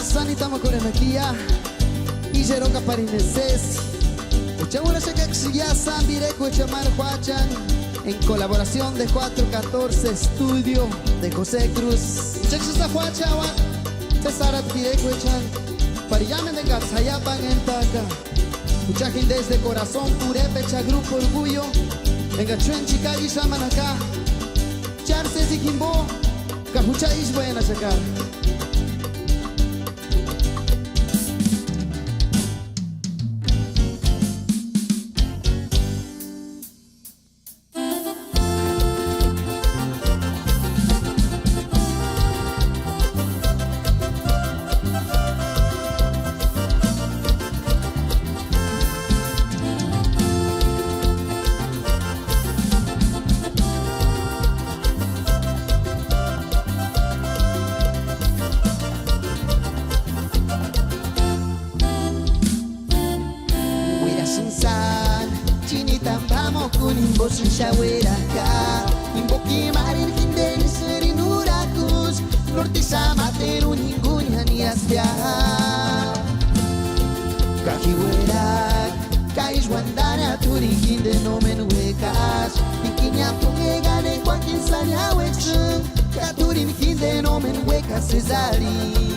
Sanita Macorenaquia y Jeroca Parineses. Echamos la checa que ya San Direco Echamar Huachan en colaboración de 414 Estudio de José Cruz. Chexusa Huachawan, César Direco Echan, Parillamen de Gatzayapan en Taca. Mucha gente desde corazón, Purepecha Grupo Orgullo, en Gachuen Chicali llaman acá. Charces y Quimbo, Cajucha is buena sacar. Imbo Shaweraca, Imbo Kimarin Hindeni Serinurakus, Norte Samateru Ningunya Niastia. Kahiwerak, Kaishwandana Turi Hinde Nomen Wekas, Ikinya Tungegane Quakin Sanya Wexu, Katurin Hinde Nomen Wekas Cesari.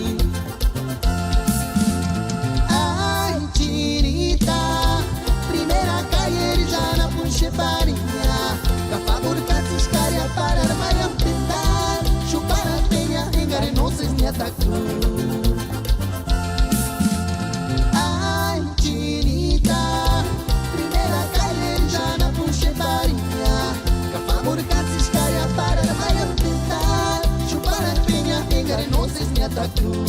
Ai, Chinita, primeira calle já na punche farinha, Cafabur Catiscaria para armar a tentar, chupar a penha, engarenoses me atacou. Ai, Chinita, primeira calle já na punche farinha, Cafabur Catiscaria para armar a tentar, chupar a penha, engarenoses me atacou.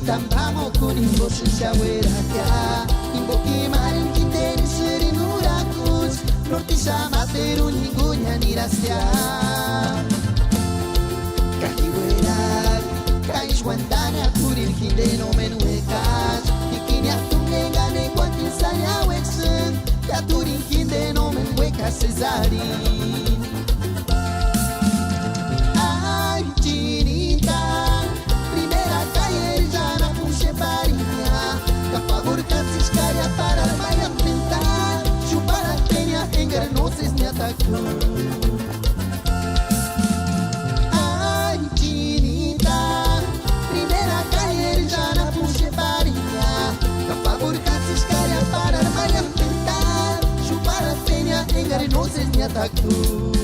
Tampamo con Imbo Shaweraca, Imbo Kimarin Hindeni Serinurakus, Norte Samateru Ningunya Nirastia. Kahiwerak, Kaishwandana Turin Hinde Nomen Wekas, Ikinya Tungegane Quakin Sanya Wexen, Katurin Hinde Nomen Wekas Cesari. Ai, Chinita, primeira calle já na punche farinha, Cafabur Catiscaria para armar a tentar, chupar a penha, engarenoses me atacou. Ai, Chinita, primeira calle já na punche farinha, Cafabur Catiscaria para armar a tentar, chupar a penha, engarenoses me atacou.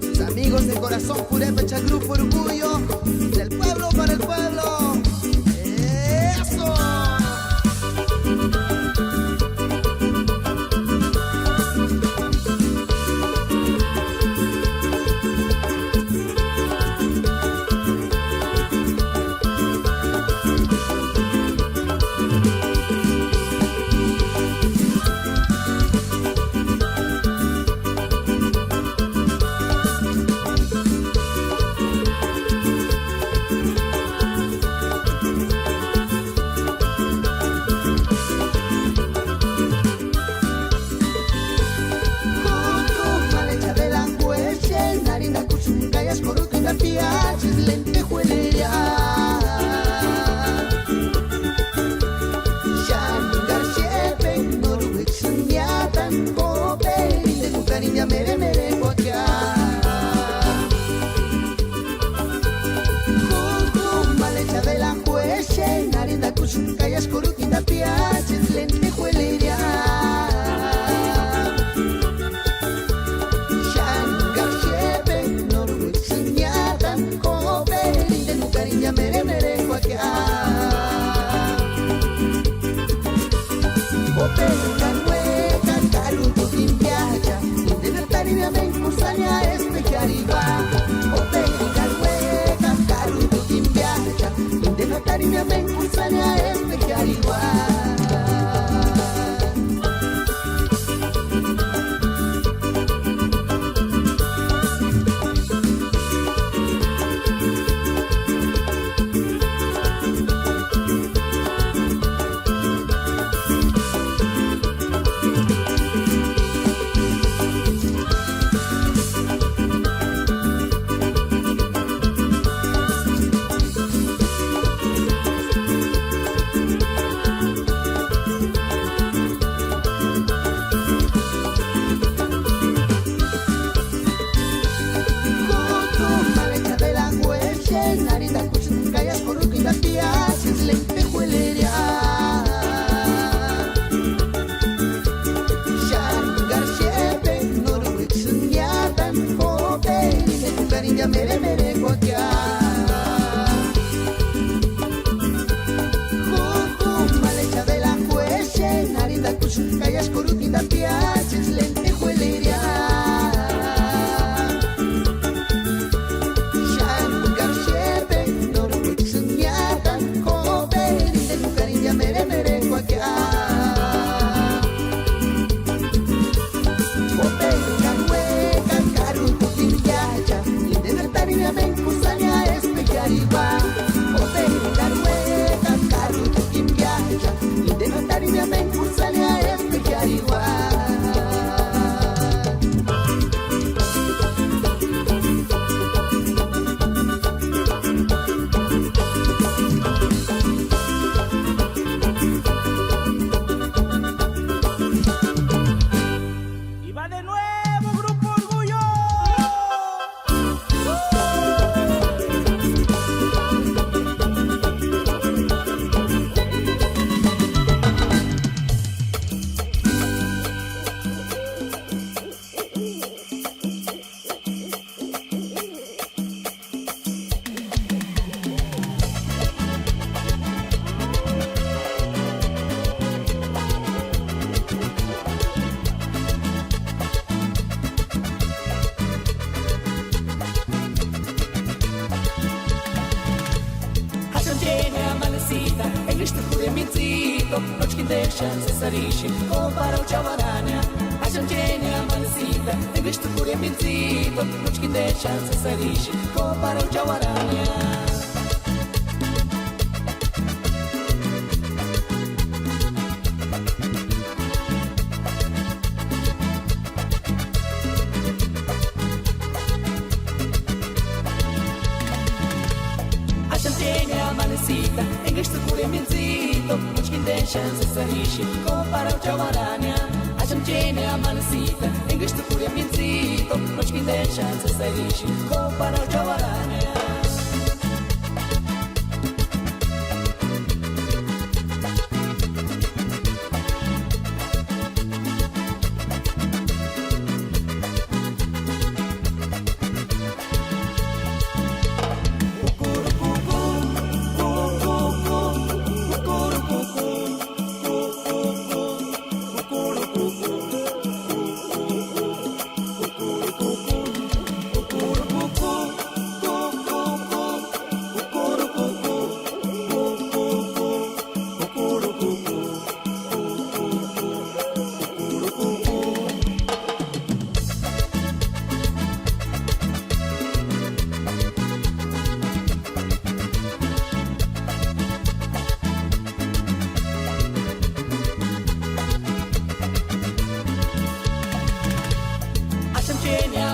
Sus amigos de corazón, Purepecha Grupo Orgullo, del pueblo para el pueblo. ¡Eso! narinda kushun kayas kurukinda piaches lente jueleria Shangar shebe norwik senyatan kobe rinde nukarinya mere mere kwakya Kobe kanwe kankaru tukin piacha Inde natari na men kusanya espejariba Kobe kanwe kankaru tukin piacha Inde natari na men kusanya espejariba mere mere kwakya Kuku malecha de la cueche narinda kushun kayas kurukinda piaches lente jueleria Shangar shebe norwik senyatan kobe rinde nukarinya mere mere kwakya Kobe kanwe kankaru tukin piacha Tarina men kusanya espejariba Kobe kanwe kankaru tukin piacha Inde no tarina men kusanya espejariba Y va de nuevo Grupo Orgullo. English to kuje micito, nočki dešan se sariši, ko para u čavaranja. Ašam čenja malesita, English to kuje micito, nočki dešan se sariši, ko para u čavaranja. Amanecida, English to kuje micito, nočki dešan se sariši, ko para u čavaranja. Ašam čenja amanecida, English to kuje micito, nočki dešan se sariši, ko para u čavaranja.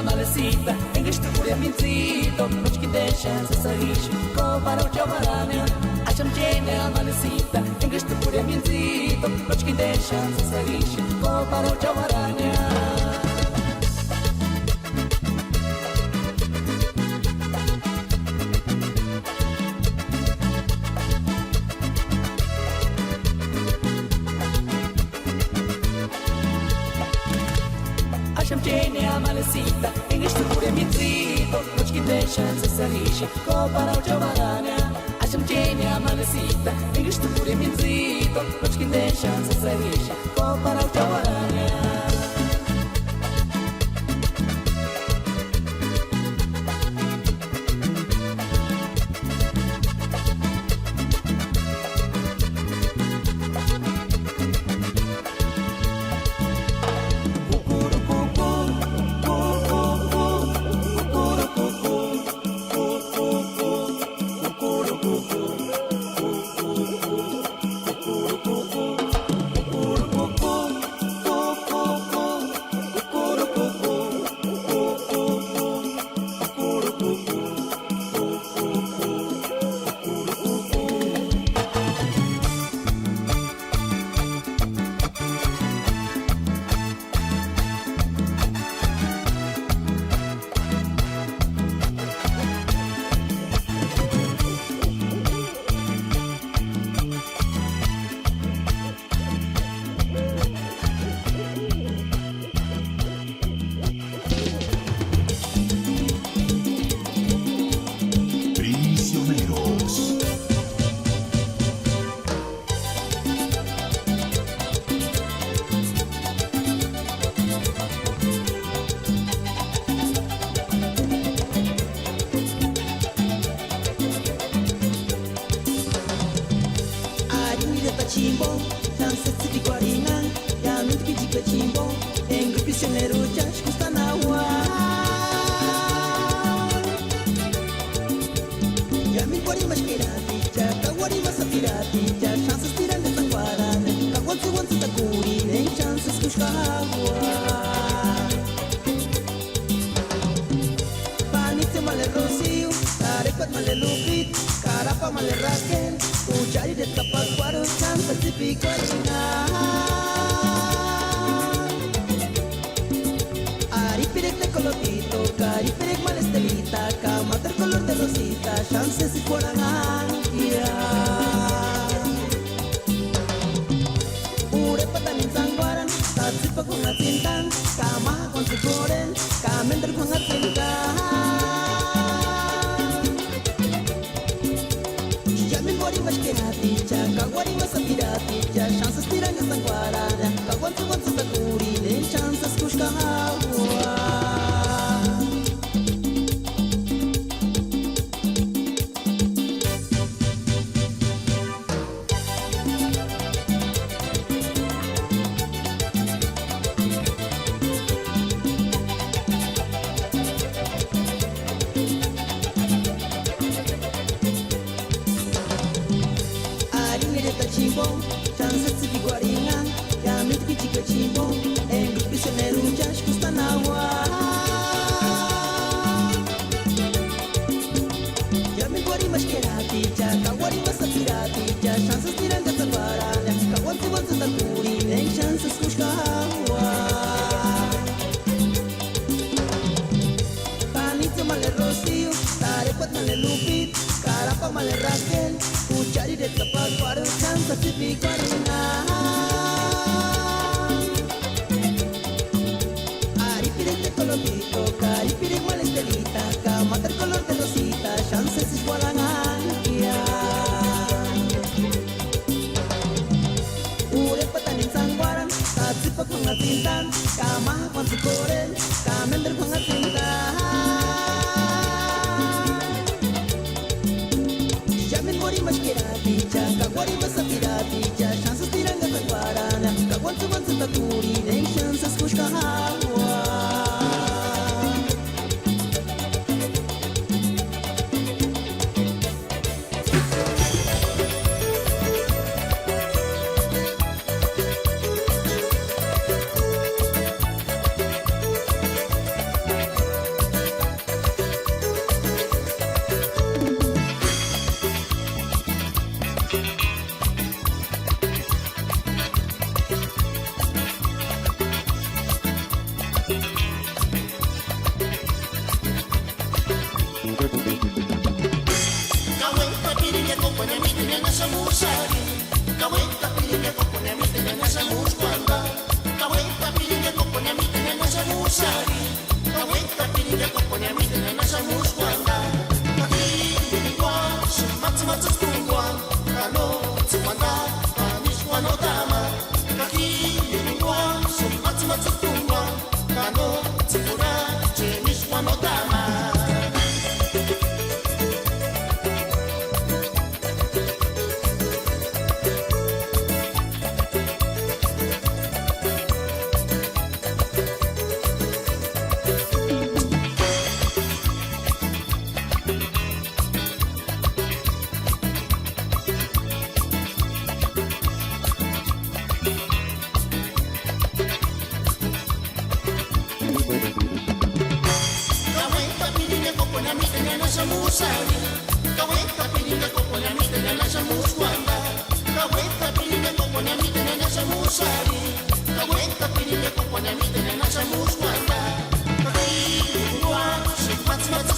Malecita, English to kuje micito, nočki dešan se sariši, ko para u čavaranja. Ašam čenja malecita, English to kuje micito, nočki dešan se sariši, ko para u čavaranja. Acham tiene a malecita en este pure mitrito, noche que deixan se sarriche, para o chavarania. Acham tiene a malecita en este pure mitrito, noche que deixan se sarriche, para o chavarania.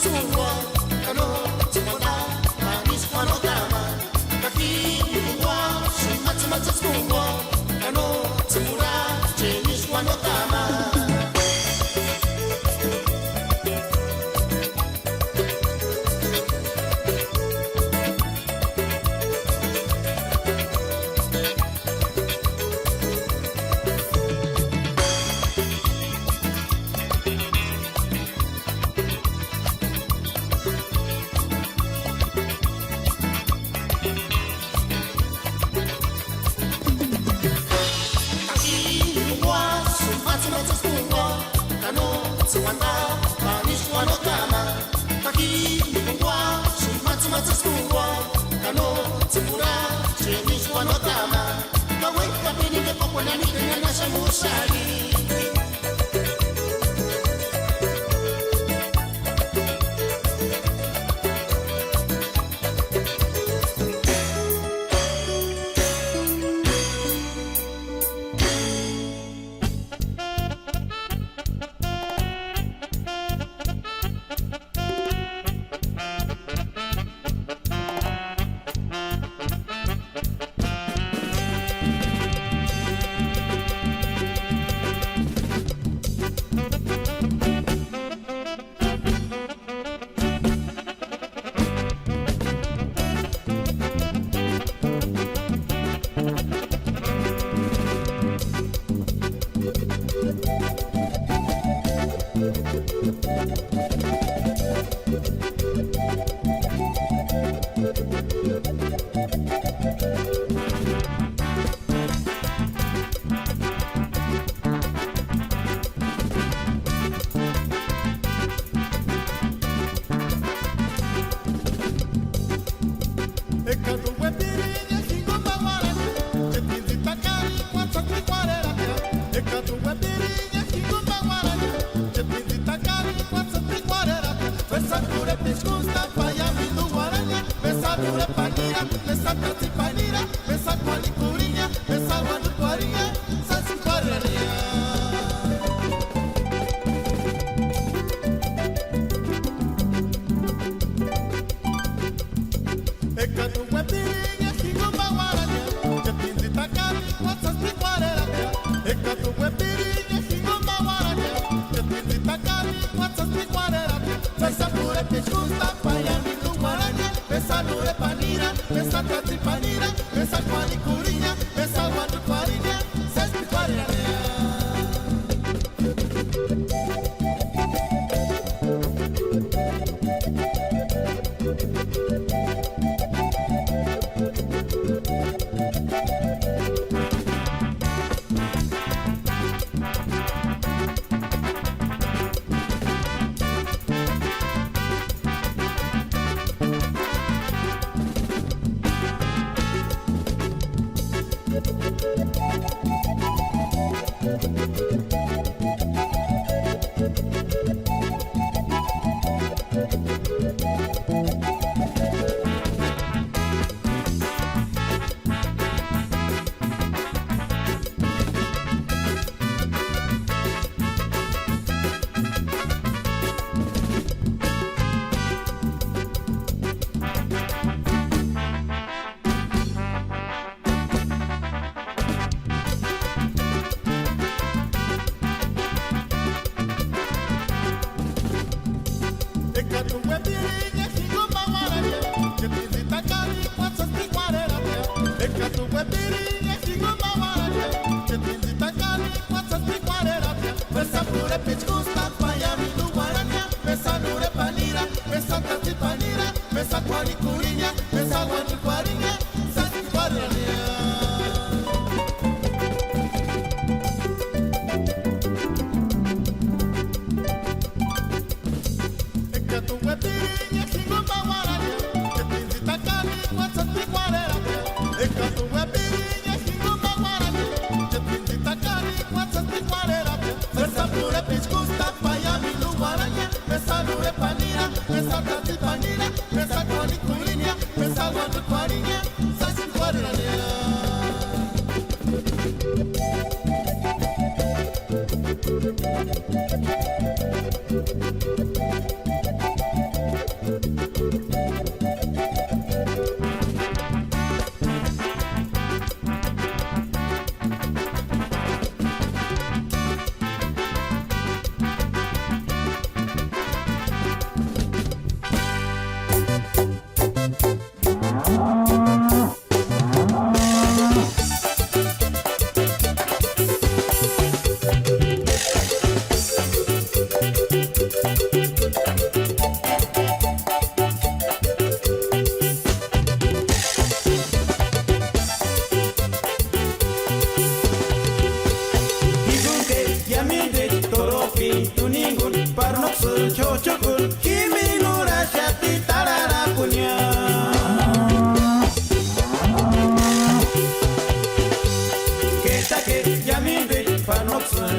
tsungwa kano tsumana manis kano tama kaki mungwa shimatsu tsungwa kano tsumura chenis kano tama.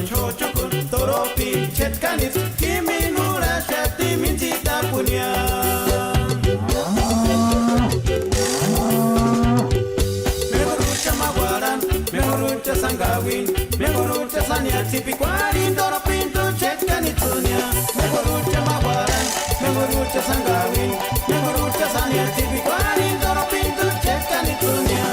chochokun toropi chetkanit kiminura shati minchita punya megorucha maguaran megorucha sangawin megorucha sanya tipikwarin toropinto chetkanitsunya megorucha maguaran megorucha sangawin megorucha sanya tipikwarin toropinto chetkanitsunya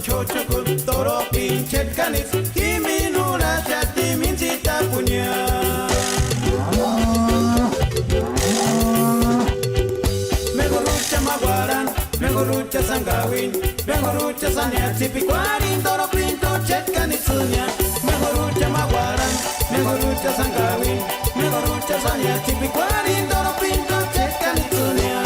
chochokun toropi chetkanit kiminura shati minchita punya megorucha maguaran megorucha sangawin megorucha sanya tipikwarin toropinto chetkanitsunya megorucha maguaran megorucha sangawin megorucha sanya tipikwarin toropinto chetkanitsunya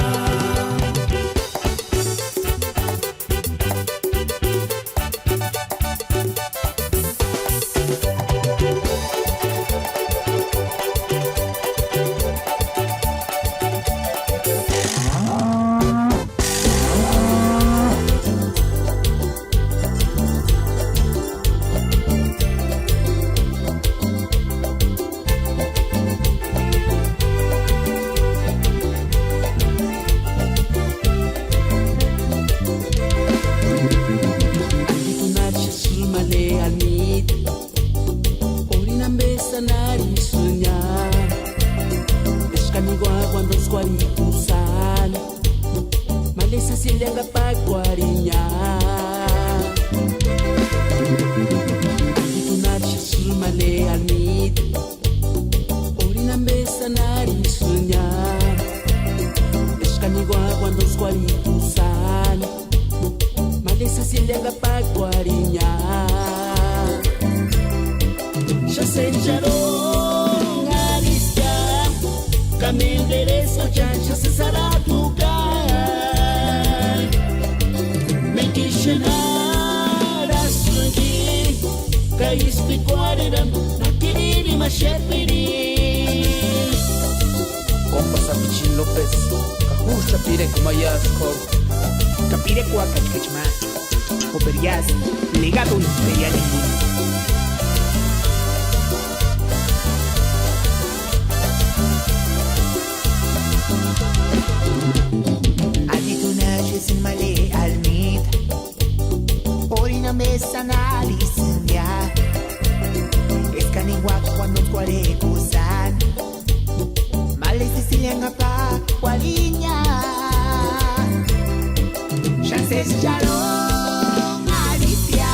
Alicia,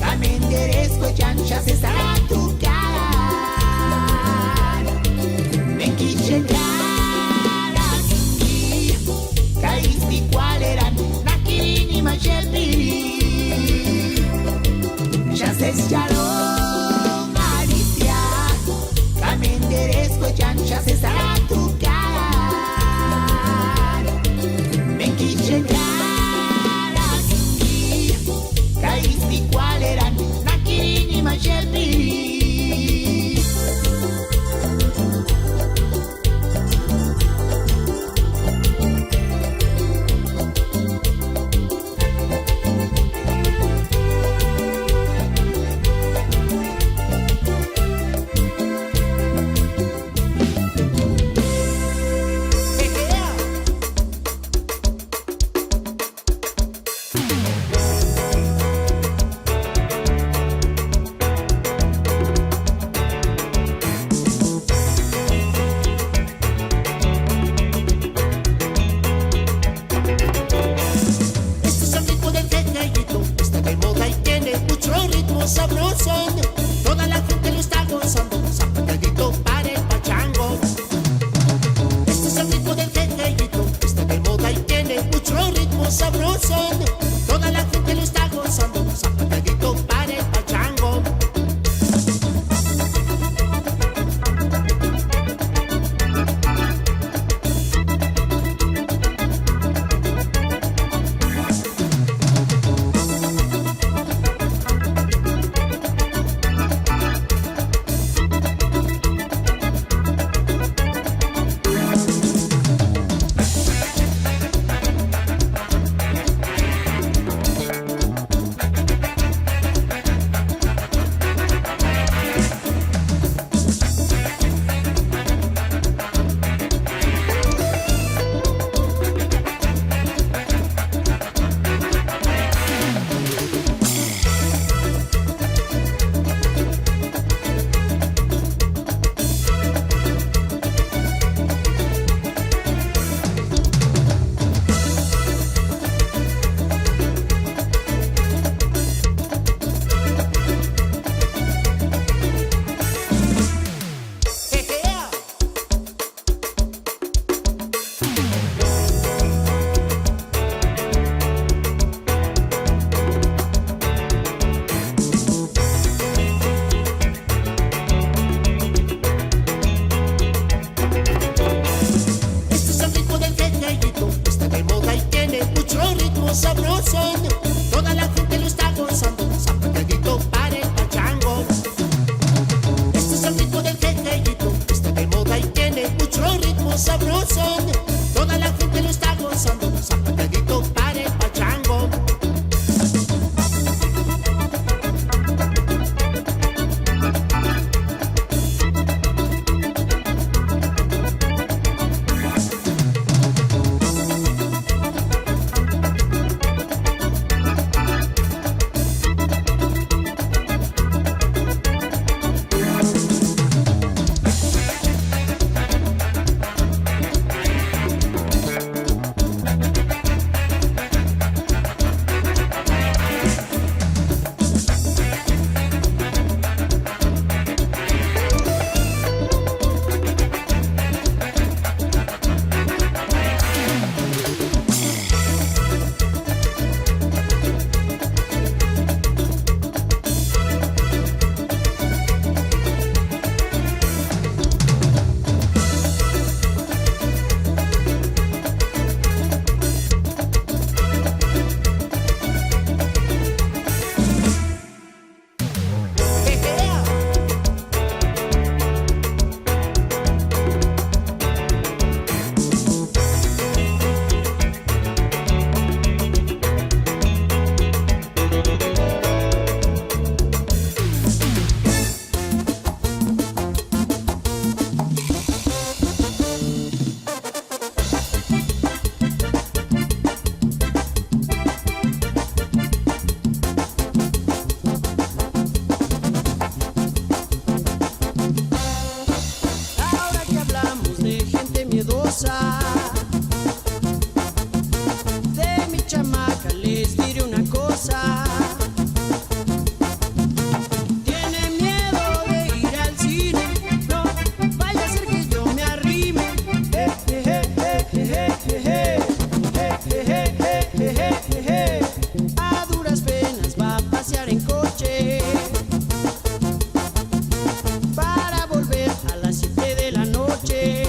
Camen cosa. De mi chamaca les diré una cosa. Tiene miedo de ir al cine, no vaya a ser que yo me arrime. A duras penas va a pasear en coche para volver a las 7 de la noche.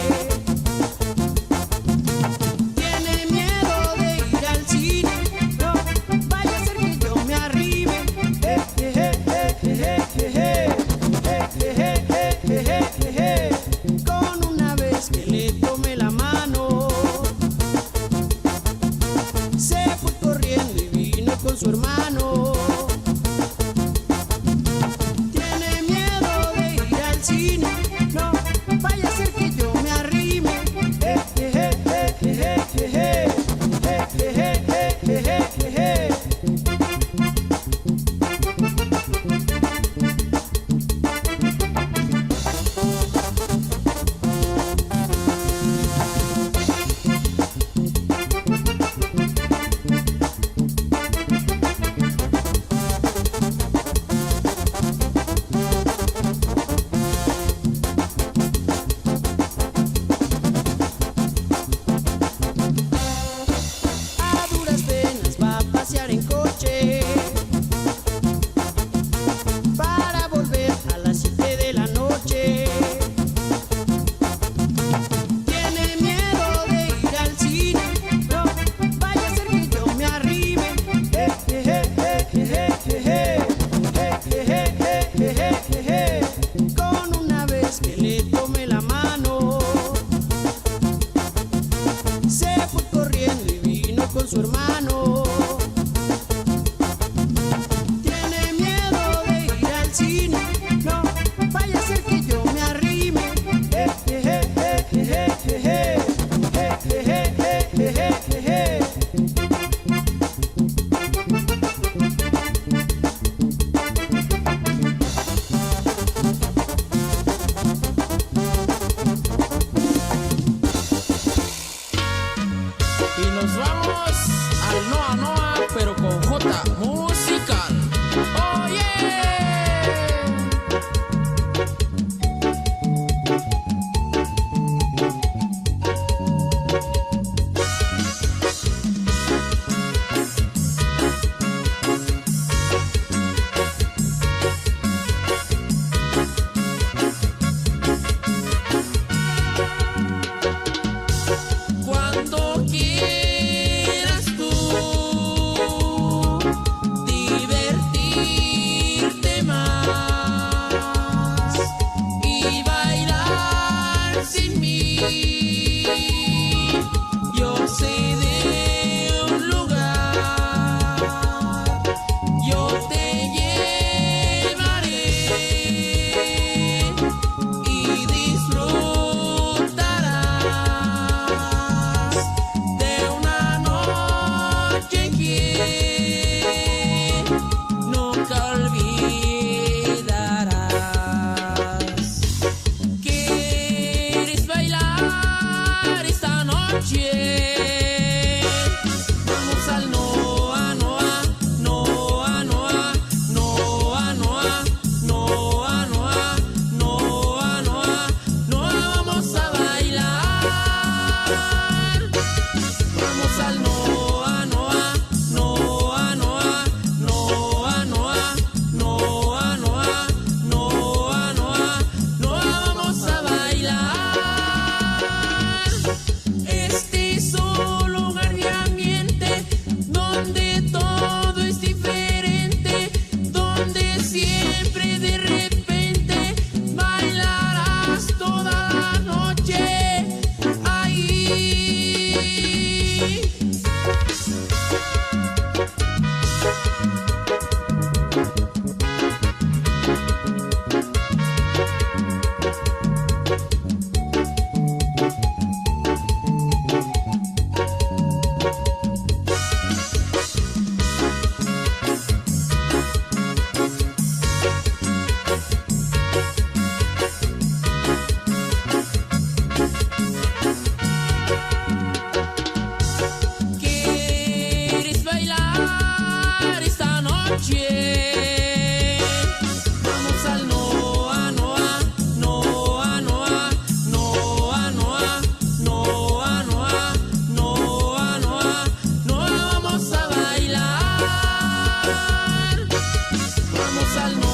vamos al norte.